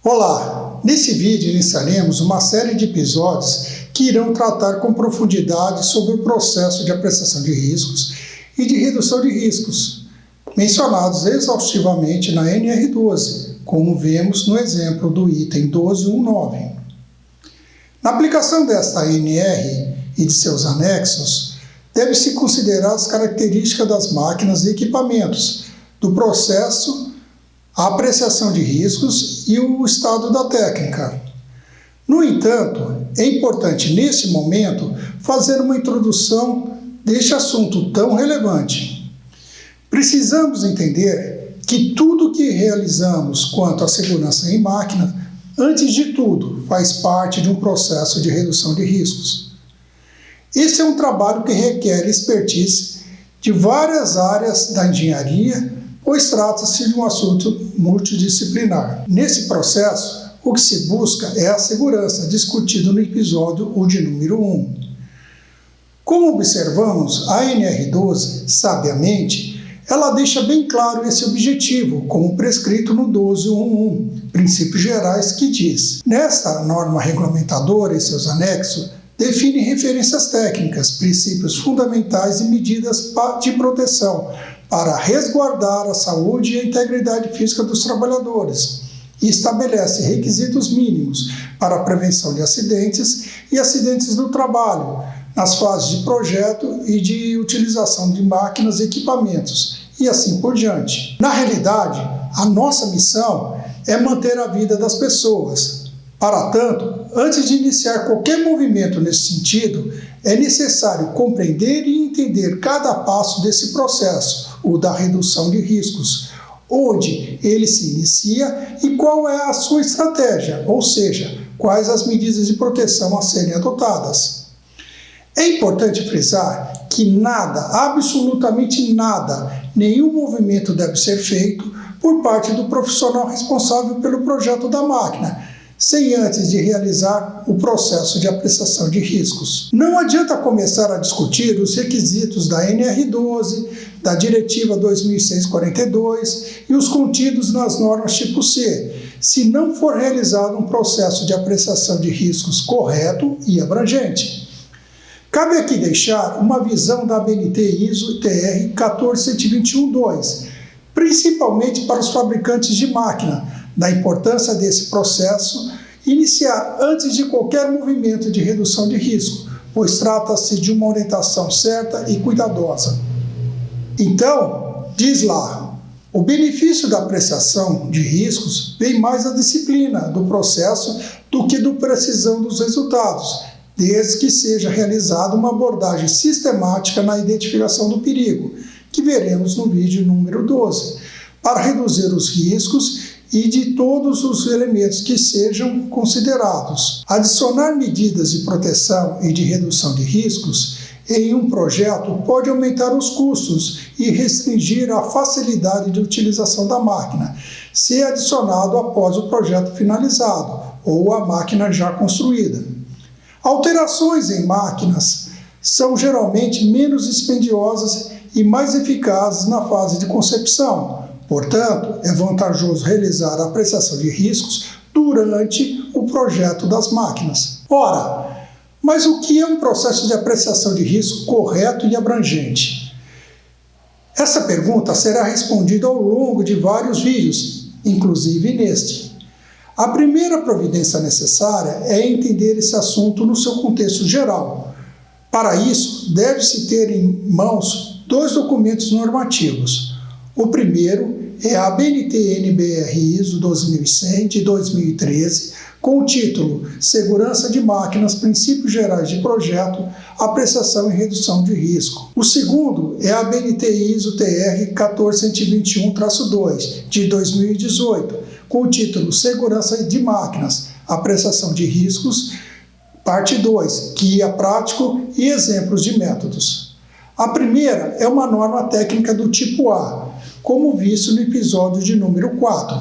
Olá! Nesse vídeo iniciaremos uma série de episódios que irão tratar com profundidade sobre o processo de apreciação de riscos e de redução de riscos, mencionados exaustivamente na NR12, como vemos no exemplo do item 12.1.9. Na aplicação desta NR e de seus anexos, deve-se considerar as características das máquinas e equipamentos, do processo, a apreciação de riscos e o estado da técnica. No entanto, é importante neste momento fazer uma introdução deste assunto tão relevante. Precisamos entender que tudo que realizamos quanto à segurança em máquina, antes de tudo, faz parte de um processo de redução de riscos. Esse é um trabalho que requer expertise de várias áreas da engenharia, pois trata-se de um assunto multidisciplinar. Nesse processo, o que se busca é a segurança, discutido no episódio de número 1. Como observamos, a NR12, sabiamente, ela deixa bem claro esse objetivo, como prescrito no 12.1.1, princípios gerais, que diz: nesta norma regulamentadora e seus anexos, define referências técnicas, princípios fundamentais e medidas de proteção para resguardar a saúde e a integridade física dos trabalhadores e estabelece requisitos mínimos para a prevenção de acidentes e acidentes do trabalho, nas fases de projeto e de utilização de máquinas e equipamentos, e assim por diante. Na realidade, a nossa missão é manter a vida das pessoas. Para tanto, antes de iniciar qualquer movimento nesse sentido, é necessário compreender e entender cada passo desse processo, o da redução de riscos, onde ele se inicia e qual é a sua estratégia, ou seja, quais as medidas de proteção a serem adotadas. É importante frisar que nada, absolutamente nada, nenhum movimento deve ser feito por parte do profissional responsável pelo projeto da máquina, sem antes de realizar o processo de apreciação de riscos. Não adianta começar a discutir os requisitos da NR12, da Diretiva 2006/42 e os contidos nas normas tipo C, se não for realizado um processo de apreciação de riscos correto e abrangente. Cabe aqui deixar uma visão da ABNT ISO TR 14121-2, principalmente para os fabricantes de máquina, da importância desse processo iniciar antes de qualquer movimento de redução de risco, pois trata-se de uma orientação certa e cuidadosa. Então, diz lá, o benefício da apreciação de riscos vem mais da disciplina do processo do que da precisão dos resultados, desde que seja realizada uma abordagem sistemática na identificação do perigo, que veremos no vídeo número 12, para reduzir os riscos e de todos os elementos que sejam considerados. Adicionar medidas de proteção e de redução de riscos em um projeto pode aumentar os custos e restringir a facilidade de utilização da máquina, se adicionado após o projeto finalizado ou a máquina já construída. Alterações em máquinas são geralmente menos dispendiosas e mais eficazes na fase de concepção. Portanto, é vantajoso realizar a apreciação de riscos durante o projeto das máquinas. Ora, mas o que é um processo de apreciação de risco correto e abrangente? Essa pergunta será respondida ao longo de vários vídeos, inclusive neste. A primeira providência necessária é entender esse assunto no seu contexto geral. Para isso, deve-se ter em mãos dois documentos normativos. O primeiro é a ABNT-NBR ISO 2100 de 2013, com o título Segurança de Máquinas, Princípios Gerais de Projeto, Apreciação e Redução de Risco. O segundo é a ABNT ISO TR 14121-2 de 2018, com o título Segurança de Máquinas, Apreciação de Riscos, parte 2, Guia Prático e Exemplos de Métodos. A primeira é uma norma técnica do tipo A, como visto no episódio de número 4.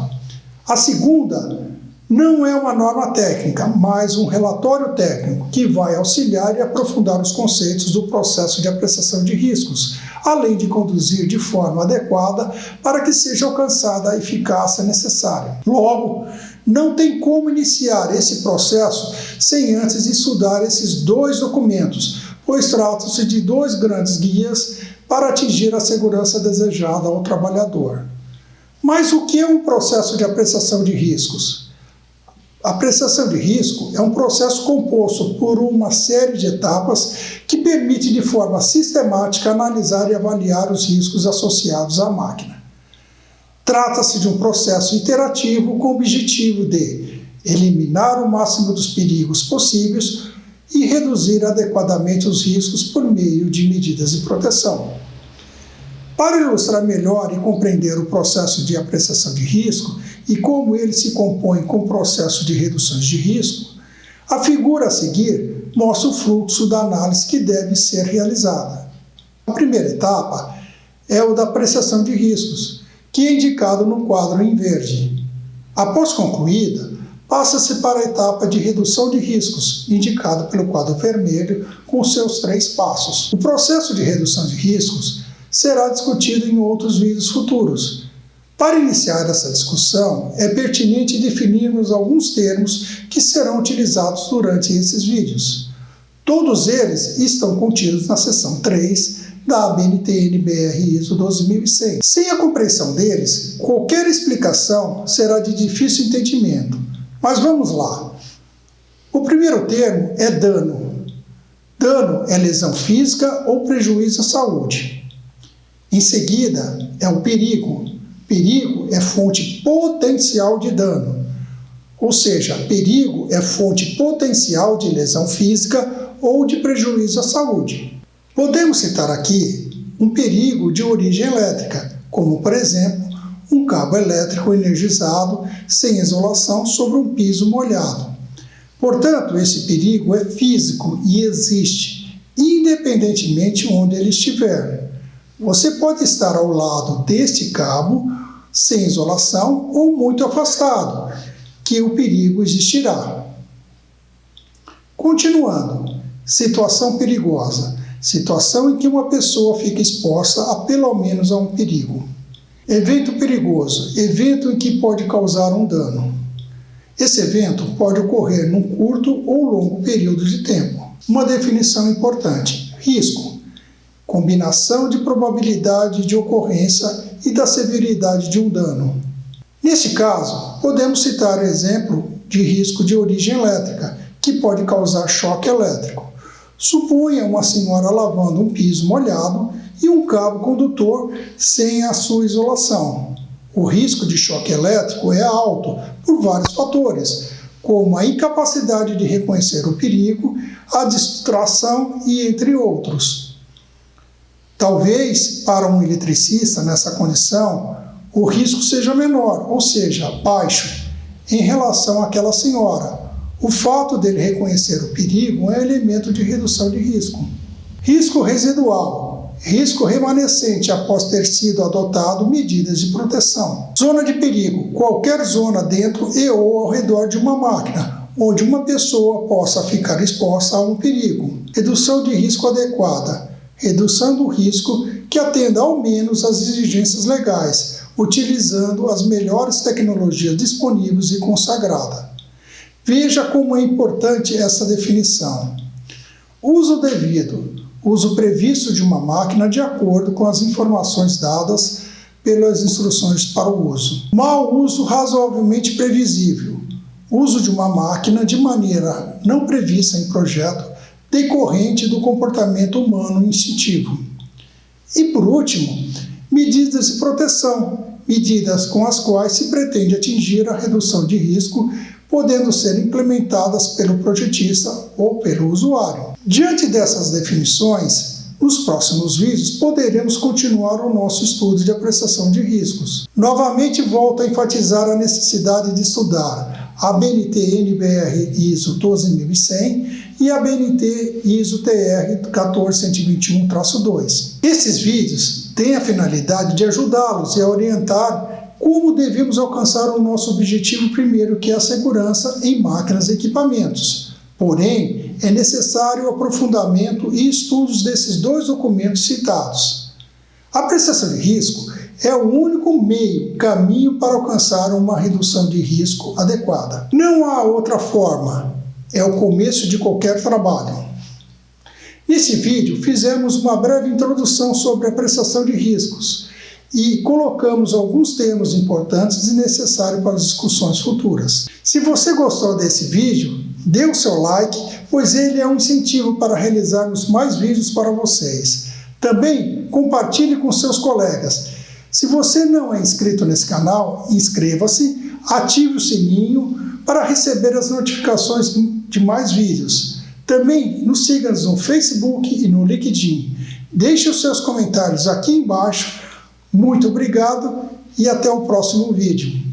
A segunda não é uma norma técnica, mas um relatório técnico que vai auxiliar e aprofundar os conceitos do processo de apreciação de riscos, além de conduzir de forma adequada para que seja alcançada a eficácia necessária. Logo, não tem como iniciar esse processo sem antes estudar esses dois documentos, pois tratam-se de dois grandes guias para atingir a segurança desejada ao trabalhador. Mas o que é um processo de apreciação de riscos? A apreciação de risco é um processo composto por uma série de etapas que permite de forma sistemática analisar e avaliar os riscos associados à máquina. Trata-se de um processo iterativo com o objetivo de eliminar o máximo dos perigos possíveis e reduzir adequadamente os riscos por meio de medidas de proteção. Para ilustrar melhor e compreender o processo de apreciação de risco e como ele se compõe com o processo de reduções de risco, a figura a seguir mostra o fluxo da análise que deve ser realizada. A primeira etapa é o da apreciação de riscos, que é indicado no quadro em verde. Após concluída, passa-se para a etapa de redução de riscos, indicado pelo quadro vermelho, com seus 3 passos. O processo de redução de riscos será discutido em outros vídeos futuros. Para iniciar essa discussão, é pertinente definirmos alguns termos que serão utilizados durante esses vídeos. Todos eles estão contidos na seção 3 da ABNT-NBR ISO 12100. Sem a compreensão deles, qualquer explicação será de difícil entendimento. Mas vamos lá. O primeiro termo é dano. Dano é lesão física ou prejuízo à saúde. Em seguida, é o perigo. Perigo é fonte potencial de dano, ou seja, perigo é fonte potencial de lesão física ou de prejuízo à saúde. Podemos citar aqui um perigo de origem elétrica, como, por exemplo, um cabo elétrico energizado sem isolação sobre um piso molhado. Portanto, esse perigo é físico e existe, independentemente de onde ele estiver. Você pode estar ao lado deste cabo, sem isolação ou muito afastado, que o perigo existirá. Continuando, situação perigosa. Situação em que uma pessoa fica exposta a pelo menos a um perigo. Evento perigoso. Evento em que pode causar um dano. Esse evento pode ocorrer num curto ou longo período de tempo. Uma definição importante. Risco. Combinação de probabilidade de ocorrência e da severidade de um dano. Neste caso, podemos citar o exemplo de risco de origem elétrica, que pode causar choque elétrico. Suponha uma senhora lavando um piso molhado e um cabo condutor sem a sua isolação. O risco de choque elétrico é alto por vários fatores, como a incapacidade de reconhecer o perigo, a distração e entre outros. Talvez, para um eletricista nessa condição, o risco seja menor, ou seja, baixo, em relação àquela senhora. O fato dele reconhecer o perigo é um elemento de redução de risco. Risco residual. Risco remanescente após ter sido adotado medidas de proteção. Zona de perigo. Qualquer zona dentro e ou ao redor de uma máquina, onde uma pessoa possa ficar exposta a um perigo. Redução de risco adequada. Redução do risco que atenda ao menos às exigências legais, utilizando as melhores tecnologias disponíveis e consagradas. Veja como é importante essa definição. Uso devido. Uso previsto de uma máquina de acordo com as informações dadas pelas instruções para o uso. Mau uso razoavelmente previsível. Uso de uma máquina de maneira não prevista em projeto, decorrente do comportamento humano instintivo. E, por último, medidas de proteção, medidas com as quais se pretende atingir a redução de risco, podendo ser implementadas pelo projetista ou pelo usuário. Diante dessas definições, nos próximos vídeos poderemos continuar o nosso estudo de apreciação de riscos. Novamente volto a enfatizar a necessidade de estudar a ABNT-NBR ISO 12100 e a ABNT ISO TR 14121-2. Esses vídeos têm a finalidade de ajudá-los e a orientar como devemos alcançar o nosso objetivo primeiro, que é a segurança em máquinas e equipamentos. Porém, é necessário o aprofundamento e estudos desses dois documentos citados. A apreciação de risco é o único caminho para alcançar uma redução de risco adequada. Não há outra forma, é o começo de qualquer trabalho. Nesse vídeo, fizemos uma breve introdução sobre a prestação de riscos e colocamos alguns termos importantes e necessários para as discussões futuras. Se você gostou desse vídeo, dê o seu like, pois ele é um incentivo para realizarmos mais vídeos para vocês. Também compartilhe com seus colegas. Se você não é inscrito nesse canal, inscreva-se, ative o sininho para receber as notificações de mais vídeos. Também nos siga no Facebook e no LinkedIn. Deixe os seus comentários aqui embaixo. Muito obrigado e até o próximo vídeo.